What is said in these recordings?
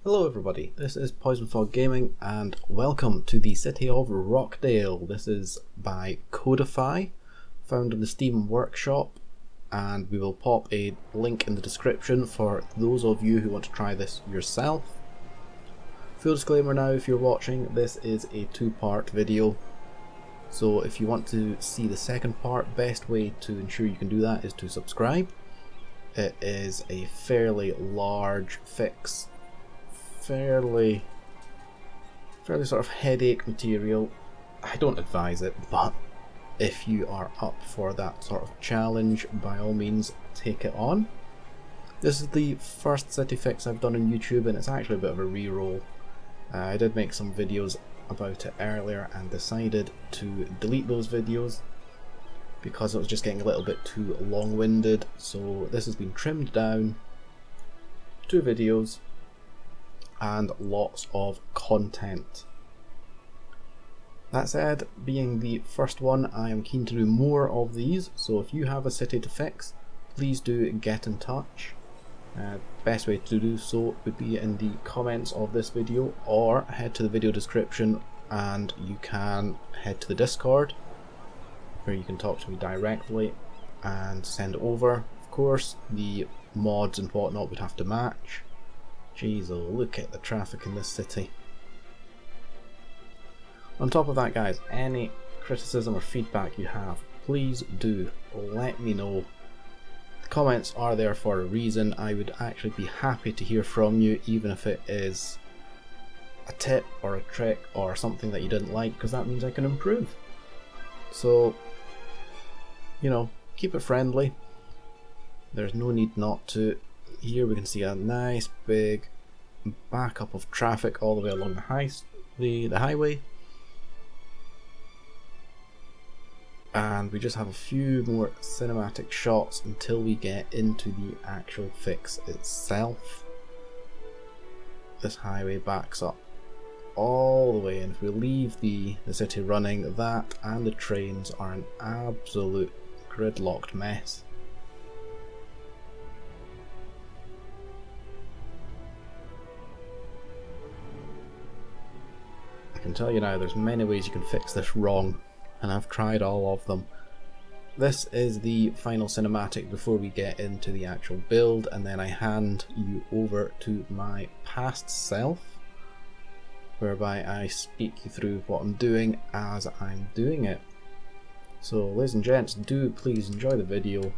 Hello everybody, this is Poison Fog Gaming and welcome to the city of Rockdale. This is by Codifly, found in the Steam Workshop, and we will pop a link in the description for those of you who want to try this yourself. Full disclaimer now, if you're watching, this is a two-part video, so if you want to see the second part, best way to ensure you can do that is to subscribe. It is a fairly large fix, fairly sort of headache material. I don't advise it, but if you are up for that sort of challenge, by all means take it on. This is the first city fix I've done on YouTube, and it's actually a bit of a re-roll. I did make some videos about it earlier and decided to delete those videos because it was just getting a little bit too long-winded, so this has been trimmed down, 2 videos and lots of content. That said, being the first one, I am keen to do more of these, so if you have a city to fix, please do get in touch. Best way to do so would be in the comments of this video, or head to the video description and you can head to the Discord where you can talk to me directly and send it over. Of course, the mods and whatnot would have to match. Jeez, oh, look at the traffic in this city. On top of that, guys, any criticism or feedback you have, please do let me know. The comments are there for a reason. I would actually be happy to hear from you, even if it is a tip or a trick or something that you didn't like, because that means I can improve. So, you know, keep it friendly. There's no need not to. Here we can see a nice big backup of traffic all the way along the highway, and we just have a few more cinematic shots until we get into the actual fix itself. This highway backs up all the way, and if we leave the city running, that and the trains are an absolute gridlocked mess. I can tell you now, there's many ways you can fix this wrong, and I've tried all of them. This is the final cinematic before we get into the actual build, and then I hand you over to my past self, whereby I speak you through what I'm doing as I'm doing it. So ladies and gents, do please enjoy the video.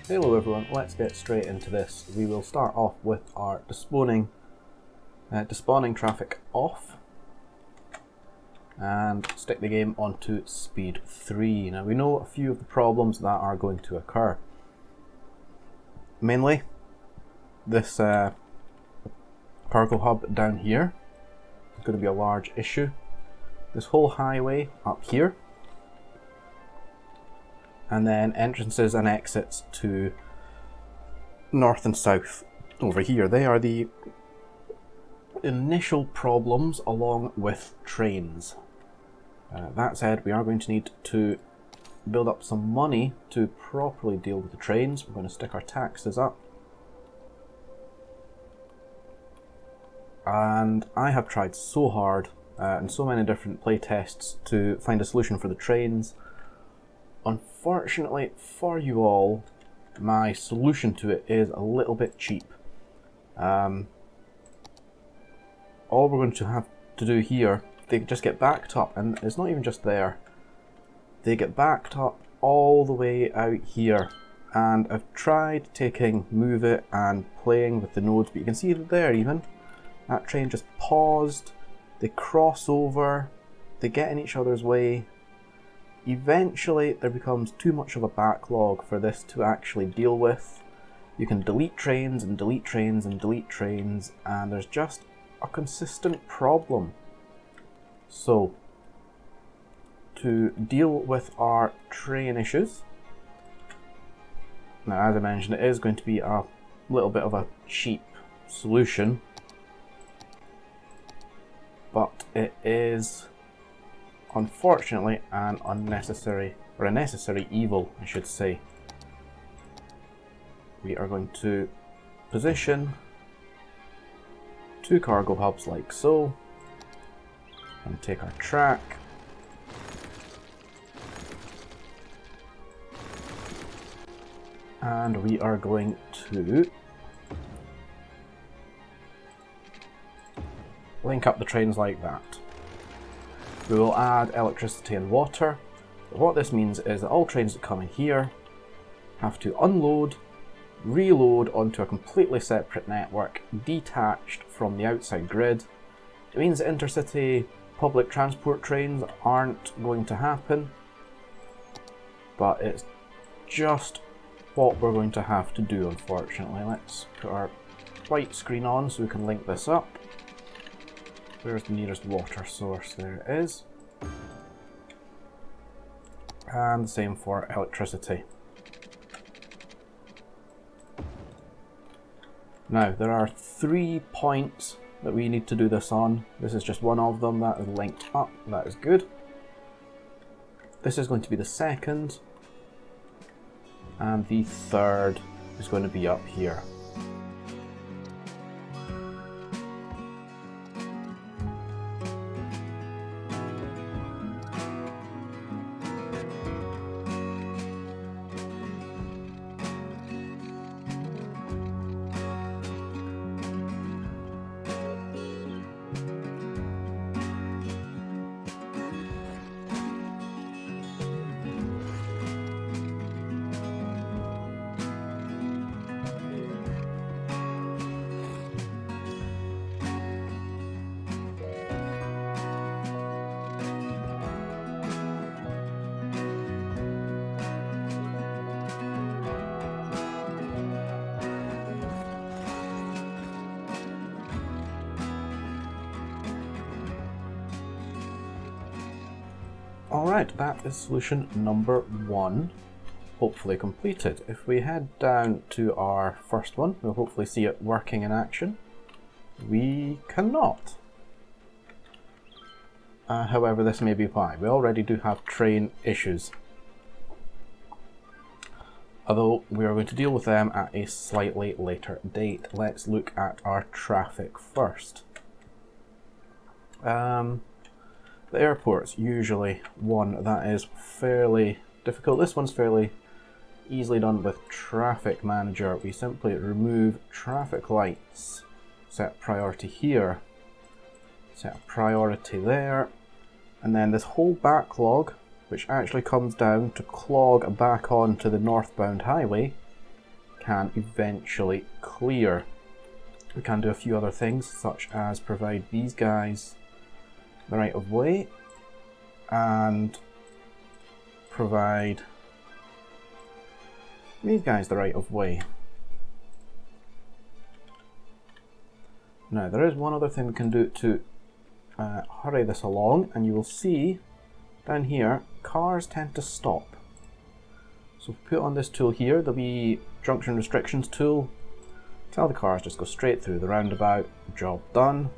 Hello everyone, let's get straight into this. We will start off with our despawning traffic off and stick the game onto speed 3. Now we know a few of the problems that are going to occur. Mainly, this cargo hub down here is going to be a large issue. This whole highway up here, and then entrances and exits to north and south over here. They are the initial problems, along with trains. That said, we are going to need to build up some money to properly deal with the trains. We're going to stick our taxes up. And I have tried so hard in so many different playtests to find a solution for the trains. Unfortunately for you all, my solution to it is a little bit cheap. All we're going to have to do here, they just get backed up, and it's not even just there. They get backed up all the way out here, and I've tried taking Move It and playing with the nodes, but you can see that there even, that train just paused, they cross over, they get in each other's way. Eventually there becomes too much of a backlog for this to actually deal with. You can delete trains and delete trains and delete trains, and there's just a consistent problem. So, to deal with our train issues, now as I mentioned, it is going to be a little bit of a cheap solution, but it is unfortunately an unnecessary, or a necessary evil, I should say. We are going to position 2 cargo hubs like so, and take our track. And we are going to link up the trains like that. We will add electricity and water. But what this means is that all trains that come in here have to unload, reload onto a completely separate network, detached from the outside grid. It means that intercity public transport trains aren't going to happen, but it's just what we're going to have to do, unfortunately. Let's put our white screen on so we can link this up. Where's the nearest water source? There it is. And the same for electricity. Now, there are 3 points that we need to do this on. This is just one of them. That is linked up. That is good. This is going to be the second. And the third is going to be up here. Alright, that is solution number 1, hopefully completed. If we head down to our first one, we'll hopefully see it working in action. We cannot. However, this may be why. We already do have train issues. Although we are going to deal with them at a slightly later date. Let's look at our traffic first. The airport's usually one that is fairly difficult. This one's fairly easily done with Traffic Manager. We simply remove traffic lights, set priority here, set a priority there, and then this whole backlog, which actually comes down to clog back onto the northbound highway, can eventually clear. We can do a few other things, such as provide these guys the right of way and provide these guys the right of way. Now, there is one other thing we can do to hurry this along, and you will see down here cars tend to stop. So if we put on this tool here, the wee junction restrictions tool, tell the cars just go straight through the roundabout, job done.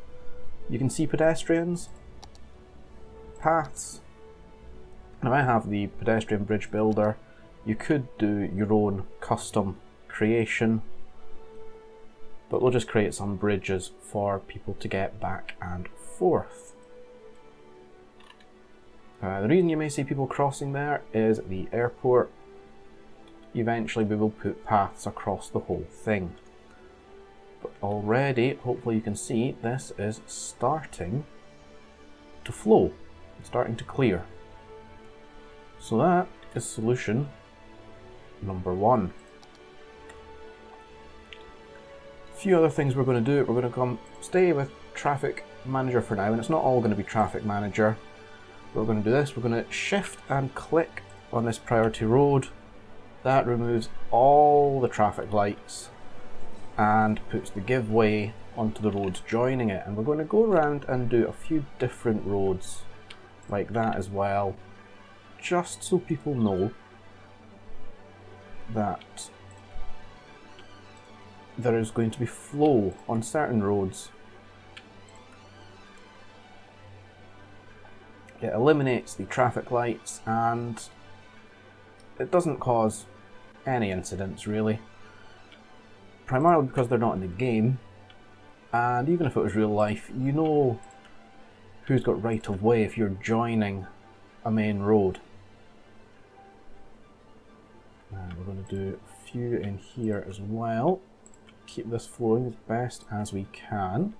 You can see pedestrians, paths. Now I have the pedestrian bridge builder. You could do your own custom creation, but we'll just create some bridges for people to get back and forth. The reason you may see people crossing there is the airport. Eventually we will put paths across the whole thing. But already, hopefully you can see, this is starting to flow. Starting to clear. So that is solution number 1. A few other things we're going to do. We're going to stay with Traffic Manager for now, and it's not all going to be Traffic Manager. We're going to do this. We're going to shift and click on this priority road. That removes all the traffic lights. and puts the give way onto the roads joining it. And we're going to go around and do a few different roads like that as well, just so people know that there is going to be flow on certain roads. It eliminates the traffic lights and it doesn't cause any incidents really, primarily because they're not in the game, and even if it was real life, you know who's got right of way if you're joining a main road. And we're going to do a few in here as well. Keep this flowing as best as we can.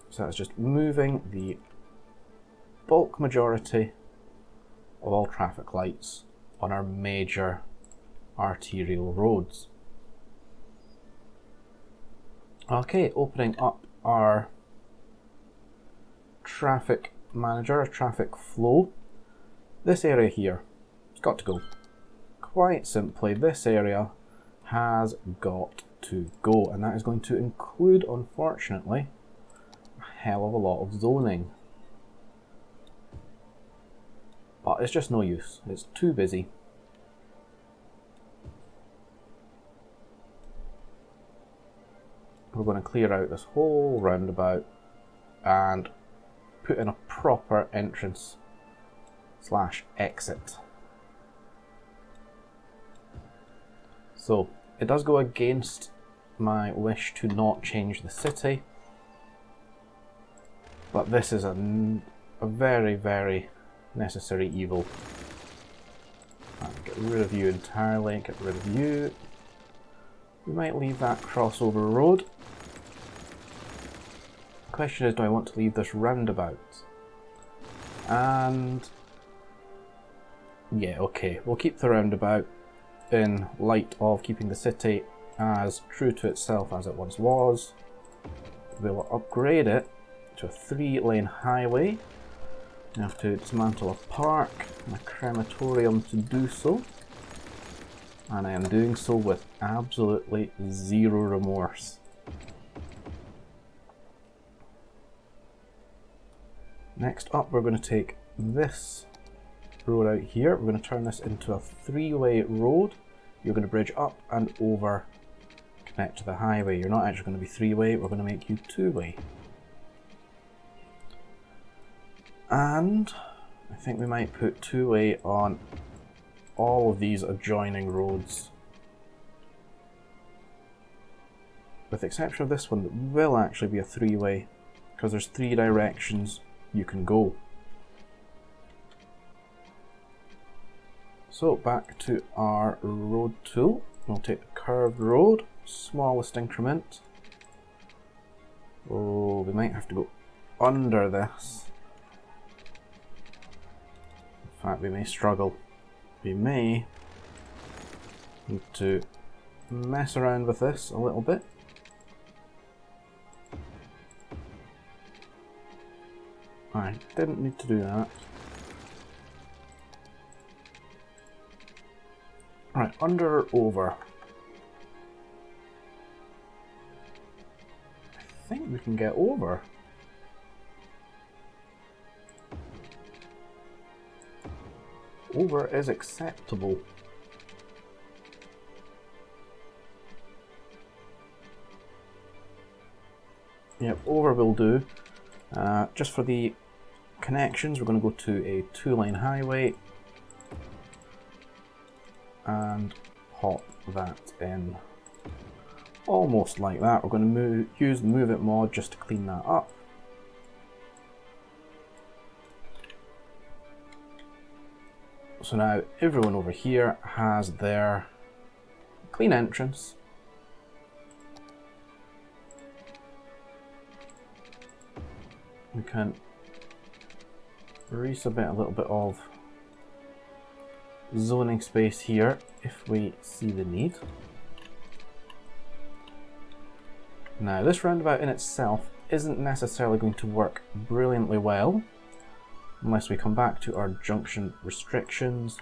So that's just moving the bulk majority of all traffic lights on our major arterial roads. Okay, opening up our traffic manager, traffic flow. This area here, it's got to go. Quite simply, this area has got to go, and that is going to include, unfortunately, a hell of a lot of zoning. But it's just no use, it's too busy. We're going to clear out this whole roundabout and put in a proper entrance / exit. So it does go against my wish to not change the city, but this is a very, very necessary evil. Get rid of you entirely, get rid of you. We might leave that crossover road. The question is, do I want to leave this roundabout? And yeah, okay, we'll keep the roundabout in light of keeping the city as true to itself as it once was. We'll upgrade it to a 3-lane highway. I have to dismantle a park and a crematorium to do so, and I am doing so with absolutely zero remorse. Next up, we're going to take this road out here. We're going to turn this into a 3-way road. You're going to bridge up and over, connect to the highway. You're not actually going to be 3-way, we're going to make you 2-way. And I think we might put 2-way on all of these adjoining roads, with the exception of this one that will actually be a 3-way, because there's 3 directions you can go. So back to our road tool. We'll take the curved road, smallest increment. Oh, we might have to go under this. In fact, we may struggle. We may need to mess around with this a little bit. I didn't need to do that. Right, under or over? I think we can get over. Over is acceptable. Yep, over will do. Just for the connections, we're going to go to a 2-lane highway and pop that in almost like that. We're going to use the Move It mod just to clean that up. So now everyone over here has their clean entrance. We can resubmit a little bit of zoning space here if we see the need. Now this roundabout in itself isn't necessarily going to work brilliantly well unless we come back to our junction restrictions,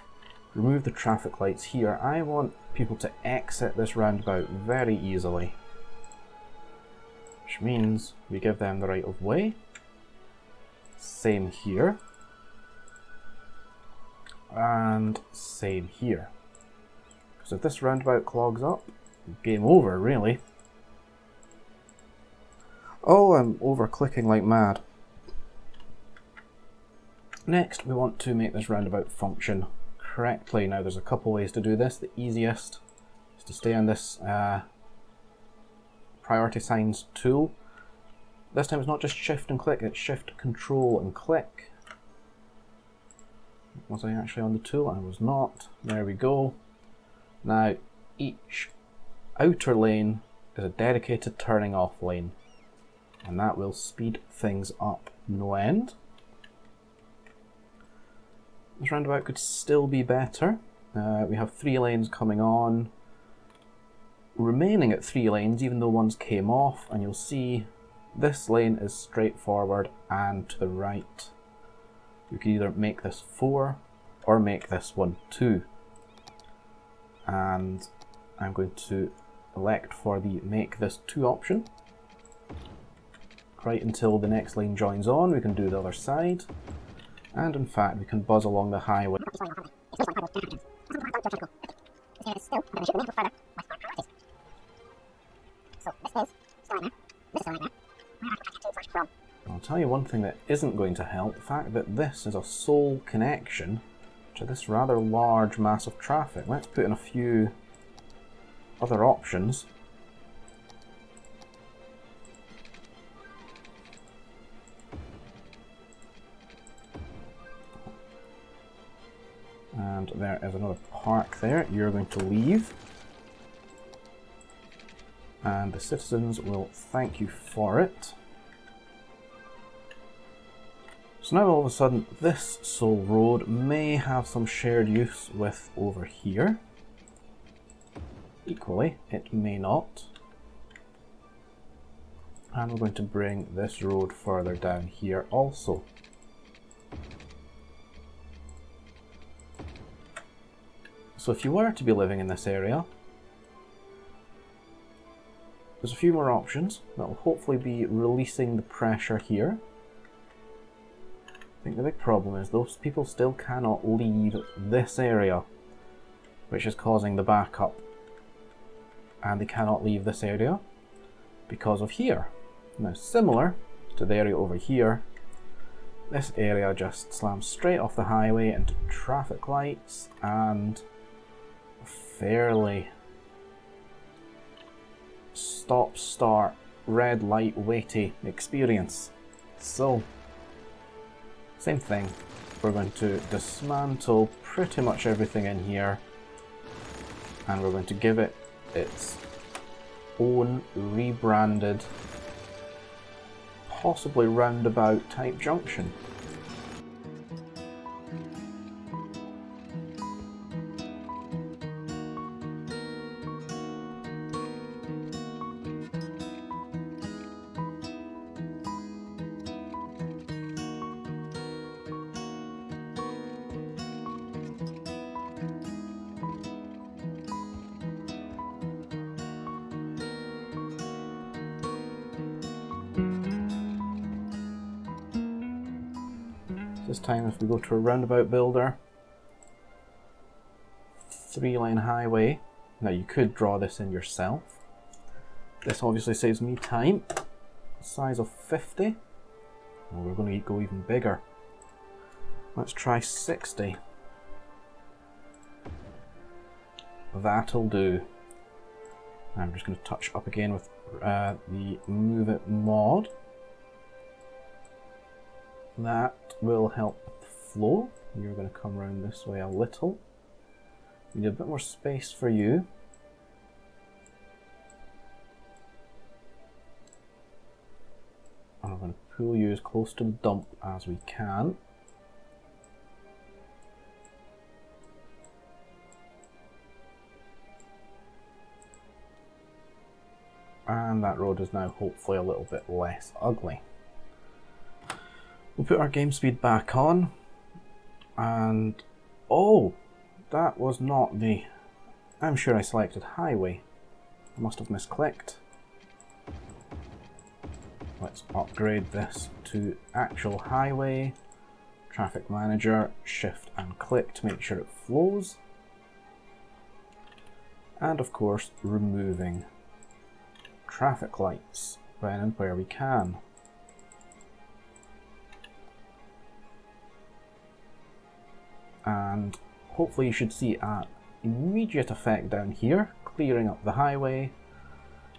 remove the traffic lights here. I want people to exit this roundabout very easily, which means we give them the right of way. Same here. And same here. Because if this roundabout clogs up, game over, really. Oh, I'm over-clicking like mad. Next, we want to make this roundabout function correctly. Now, there's a couple ways to do this. The easiest is to stay on this priority signs tool. This time it's not just shift and click, it's shift, control and click. Was I actually on the tool? I was not. There we go. Now, each outer lane is a dedicated turning off lane, and that will speed things up no end. This roundabout could still be better. We have 3 lanes coming on, remaining at 3 lanes even though one's came off, and you'll see this lane is straightforward and to the right. You can either make this 4 or make this one 2. And I'm going to elect for the make this 2 option. Right until the next lane joins on, we can do the other side. And in fact, we can buzz along the highway. I'll tell you one thing that isn't going to help, the fact that this is a sole connection to this rather large mass of traffic. Let's put in a few other options. And there is another park there. You're going to leave. And the citizens will thank you for it. So now all of a sudden this sole road may have some shared use with over here. Equally, it may not. And we're going to bring this road further down here also. So if you were to be living in this area, there's a few more options that will hopefully be releasing the pressure here. I think the big problem is those people still cannot leave this area, which is causing the backup. And they cannot leave this area because of here. Now, similar to the area over here, this area just slams straight off the highway into traffic lights and fairly stop-start, red light weighty experience. So, same thing. We're going to dismantle pretty much everything in here, and we're going to give it its own rebranded, possibly roundabout type junction. This time if we go to a roundabout builder, 3-lane highway. Now you could draw this in yourself. This obviously saves me time. Size of 50. Well, we're going to go even bigger. Let's try 60. That'll do. I'm just going to touch up again with the Move It mod. That will help with the flow. You're going to come around this way a little. We need a bit more space for you. And we're going to pull you as close to the dump as we can. And that road is now hopefully a little bit less ugly. We'll put our game speed back on, and oh, that was not the... I'm sure I selected highway. I must have misclicked. Let's upgrade this to actual highway. Traffic manager, shift and click to make sure it flows. And of course, removing traffic lights when and where we can. And hopefully you should see an immediate effect down here, clearing up the highway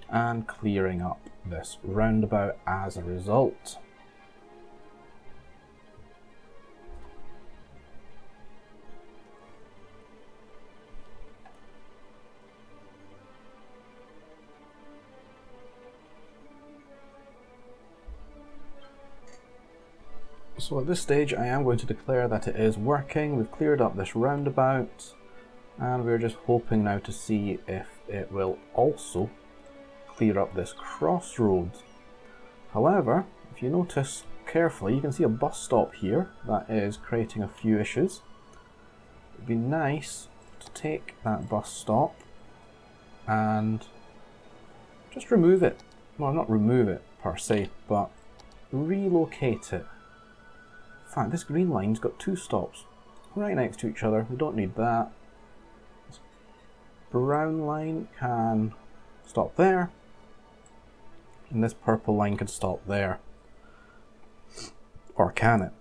and clearing up this roundabout as a result. So at this stage I am going to declare that it is working. We've cleared up this roundabout and we're just hoping now to see if it will also clear up this crossroads. However, if you notice carefully, you can see a bus stop here that is creating a few issues. It'd be nice to take that bus stop and just remove it. Well, not remove it per se, but relocate it. In fact, this green line's got two stops right next to each other. We don't need that. This brown line can stop there, and this purple line can stop there. Or can it?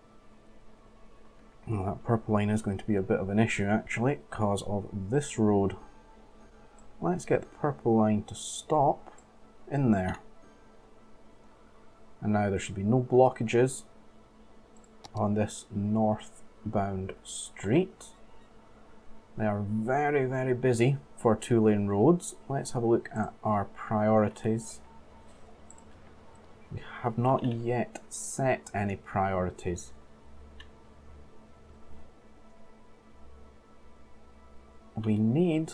Well, that purple line is going to be a bit of an issue actually because of this road. Let's get the purple line to stop in there. And now there should be no blockages on this northbound street. They are very, very busy for two-lane roads. Let's have a look at our priorities. We have not yet set any priorities. We need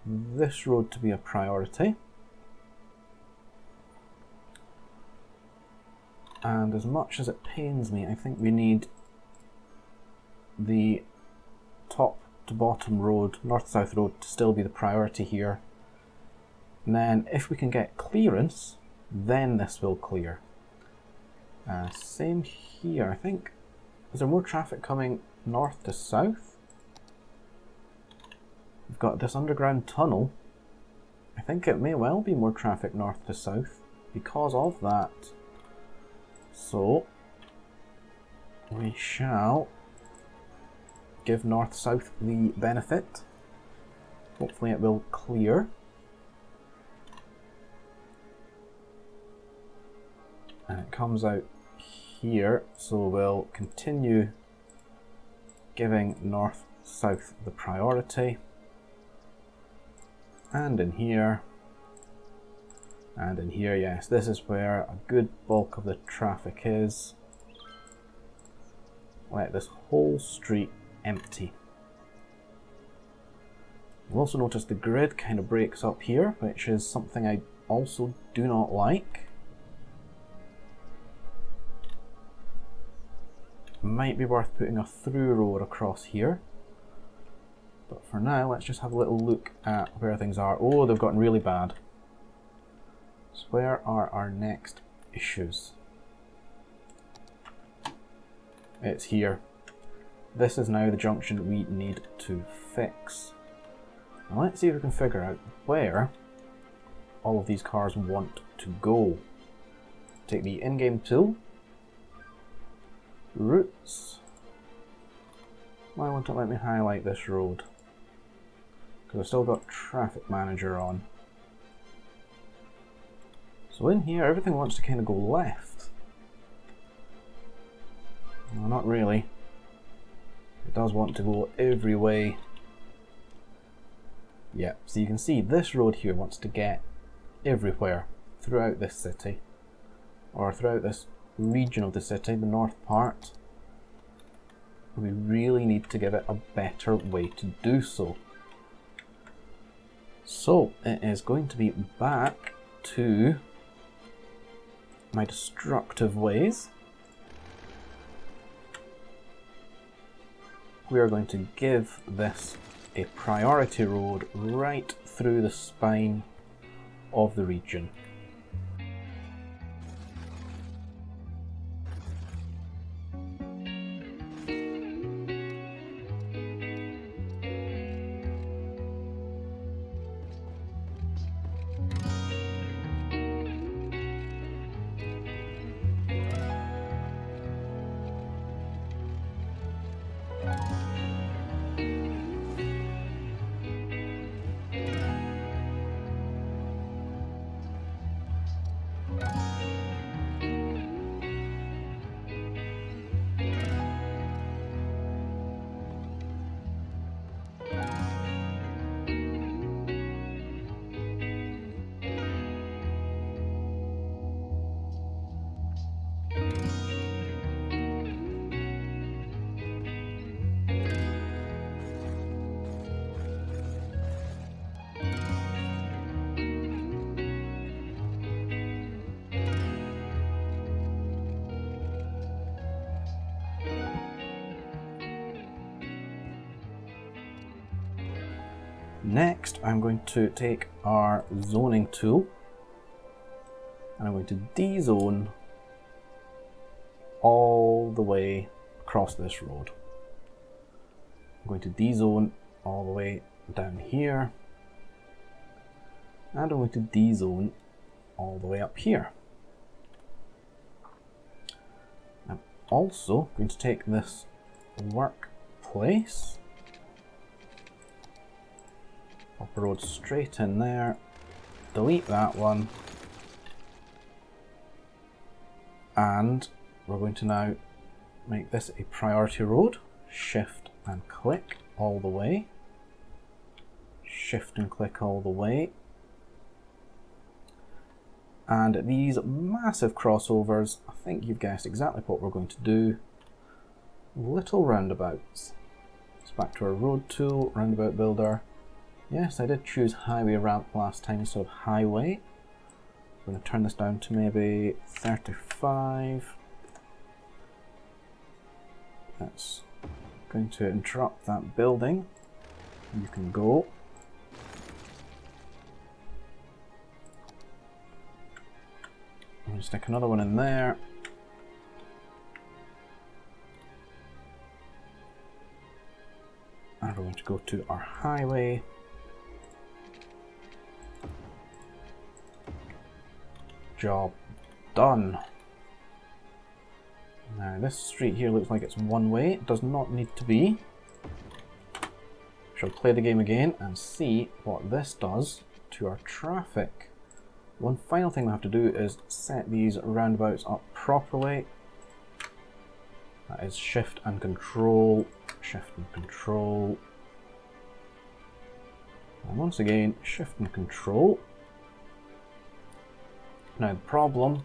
this road to be a priority. And as much as it pains me, I think we need the top to bottom road, north-south road, to still be the priority here. And then if we can get clearance, then this will clear. Same here, I think. Is there more traffic coming north to south? We've got this underground tunnel. I think it may well be more traffic north to south because of that. So we shall give north-south the benefit. Hopefully it will clear. And it comes out here, so we'll continue giving north-south the priority. And in here. And in here, yes, this is where a good bulk of the traffic is. Let this whole street empty. You'll also notice the grid kind of breaks up here, which is something I also do not like. Might be worth putting a through road across here. But for now, let's just have a little look at where things are. Oh, they've gotten really bad. So where are our next issues? It's here. This is now the junction we need to fix. Now let's see if we can figure out where all of these cars want to go. Take the in-game tool. Routes. Why won't it let me highlight this road? Because I've still got Traffic Manager on. So in here, everything wants to kind of go left. Well, not really. It does want to go every way. Yeah, so you can see this road here wants to get everywhere throughout this city. Or throughout this region of the city, the north part. We really need to give it a better way to do so. So it is going to be back to my destructive ways. we are going to give this a priority road right through the spine of the region. Next, I'm going to take our zoning tool and I'm going to de-zone all the way across this road. I'm going to de-zone all the way down here, and I'm going to de-zone all the way up here. I'm also going to take this workplace, pop a road straight in there, delete that one, and we're going to now make this a priority road. Shift and click all the way. Shift and click all the way. And these massive crossovers, I think you've guessed exactly what we're going to do. Little roundabouts. It's back to our road tool, roundabout builder. Yes, I did choose highway ramp last time instead of highway. I'm going to turn this down to maybe 35. That's going to interrupt that building. You can go. I'm going to stick another one in there. And we're going to go to our highway. Job done. Now this street here looks like it's one way. It does not need to be. Shall play the game again and see what this does to our traffic. One final thing we have to do is set these roundabouts up properly. That is shift and control, shift and control. And once again, shift and control. Now the problem,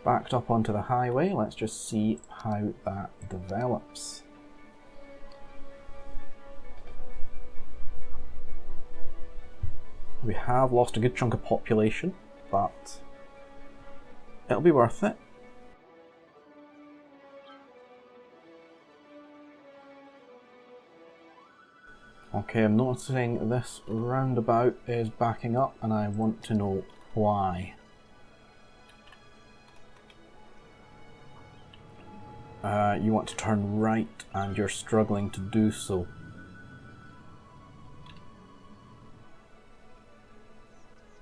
backed up onto the highway. Let's just see how that develops. We have lost a good chunk of population, but it'll be worth it. Okay, I'm noticing this roundabout is backing up and I want to know why. You want to turn right and you're struggling to do so.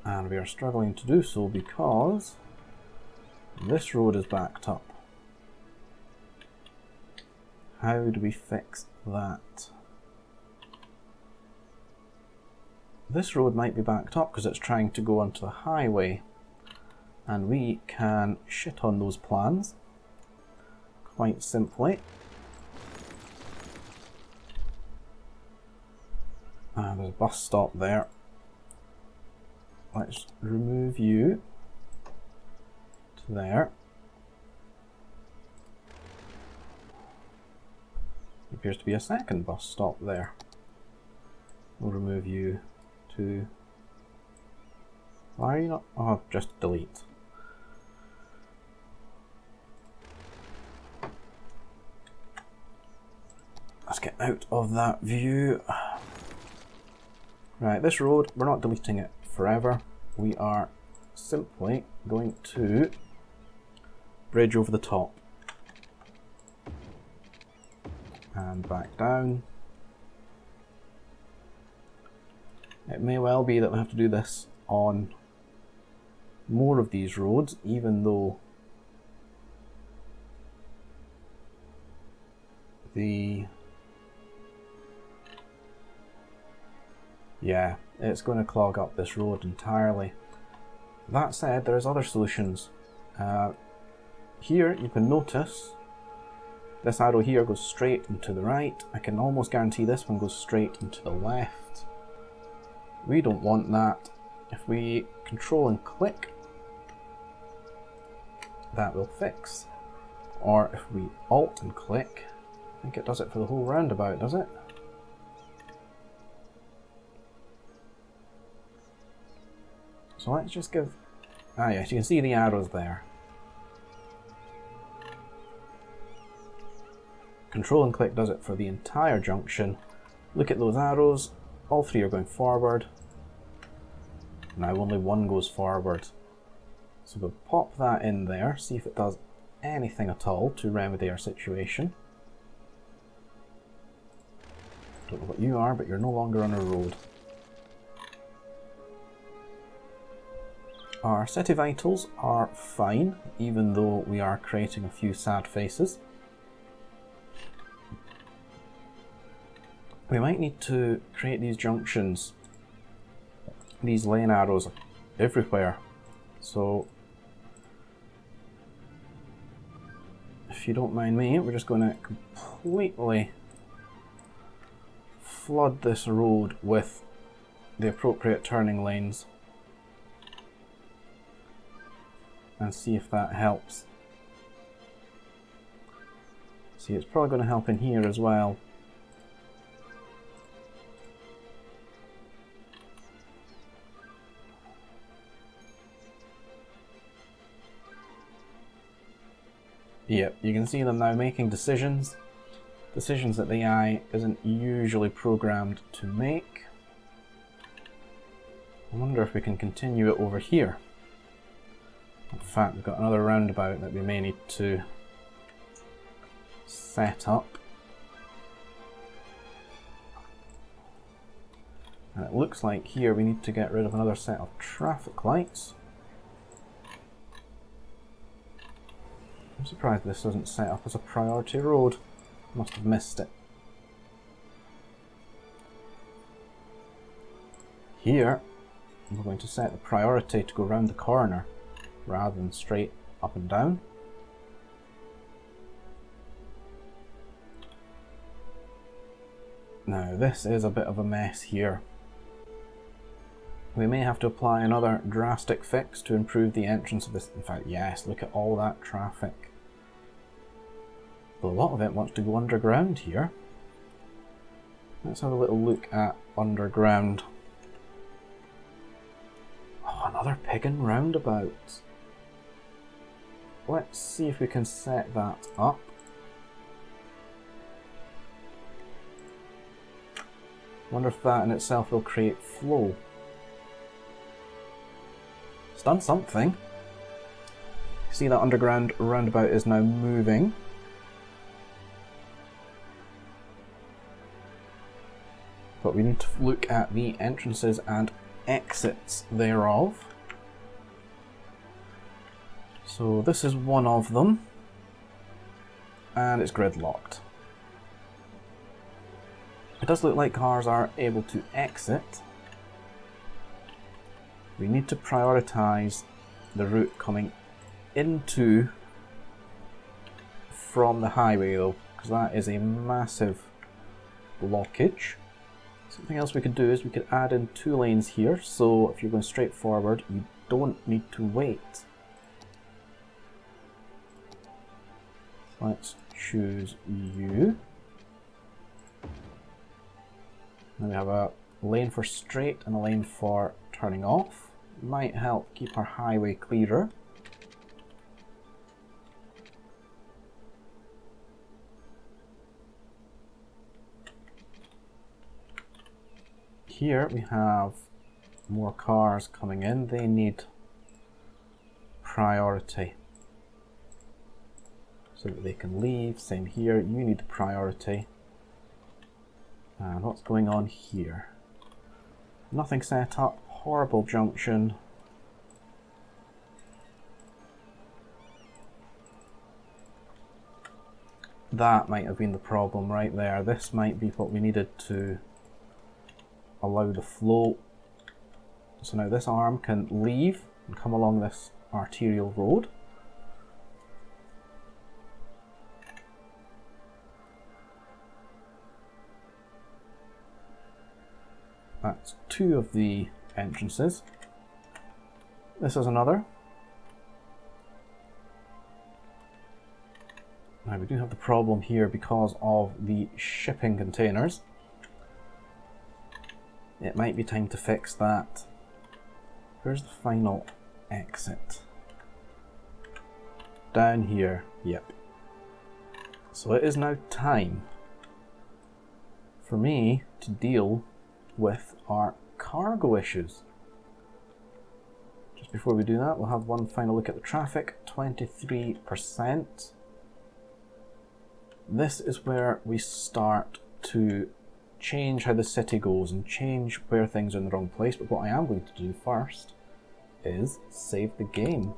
And we are struggling to do so because this road is backed up. How do we fix that? This road might be backed up because it's trying to go onto the highway, and we can shit on those plans quite simply. And there's a bus stop there. Let's remove you to there. There appears to be a second bus stop there. We'll remove you to... Why are you not? Oh, just delete. Let's get out of that view. Right, this road, we're not deleting it forever. We are simply going to bridge over the top. And back down. It may well be that we have to do this on more of these roads, even though yeah, it's going to clog up this road entirely. That said, there's other solutions. Here you can notice this arrow here goes straight and to the right. I can almost guarantee this one goes straight and to the left. We don't want that. If we control and click, that will fix. Or if we alt and click, I think it does it for the whole roundabout, does it? So let's just give... Ah yes, you can see the arrows there. Control and click does it for the entire junction. Look at those arrows, all three are going forward. Now only one goes forward. So we'll pop that in there, see if it does anything at all to remedy our situation. Don't know what you are, but you're no longer on a road. Our city vitals are fine, even though we are creating a few sad faces. We might need to create these junctions, these lane arrows everywhere. So, if you don't mind me, we're just going to completely flood this road with the appropriate turning lanes and see if that helps. See, it's probably going to help in here as well. Yep, you can see them now making decisions that the AI isn't usually programmed to make. I wonder if we can continue it over here. In fact, we've got another roundabout that we may need to set up. And it looks like here we need to get rid of another set of traffic lights. I'm surprised this wasn't set up as a priority road. Must have missed it. Here, we're going to set the priority to go round the corner rather than straight up and down. Now, this is a bit of a mess here. We may have to apply another drastic fix to improve the entrance of this. In fact, yes, look at all that traffic. But a lot of it wants to go underground here. Let's have a little look at underground. Oh, another Piggin roundabout. Let's see if we can set that up. Wonder if that in itself will create flow. It's done something. See, that underground roundabout is now moving. But we need to look at the entrances and exits thereof. So this is one of them, and it's gridlocked. It does look like cars are able to exit. We need to prioritize the route coming into from the highway though, because that is a massive blockage. Something else we could do is we could add in 2 lanes here, so if you're going straight forward, you don't need to wait. Let's choose you. Then we have a lane for straight and a lane for turning off. Might help keep our highway clearer. here we have more cars coming in. They need priority so that they can leave. Same here, you need priority. And what's going on here? Nothing set up, horrible junction. That might have been the problem right there. This might be what we needed to allow the flow. So now this arm can leave and come along this arterial road. That's two of the entrances. This is another. Now we do have the problem here because of the shipping containers. It might be time to fix that. Where's the final exit? Down here, yep. So it is now time for me to deal with our cargo issues. Just before we do that, we'll have one final look at the traffic, 23%. This is where we start to change how the city goes and change where things are in the wrong place, but what I am going to do first is save the game.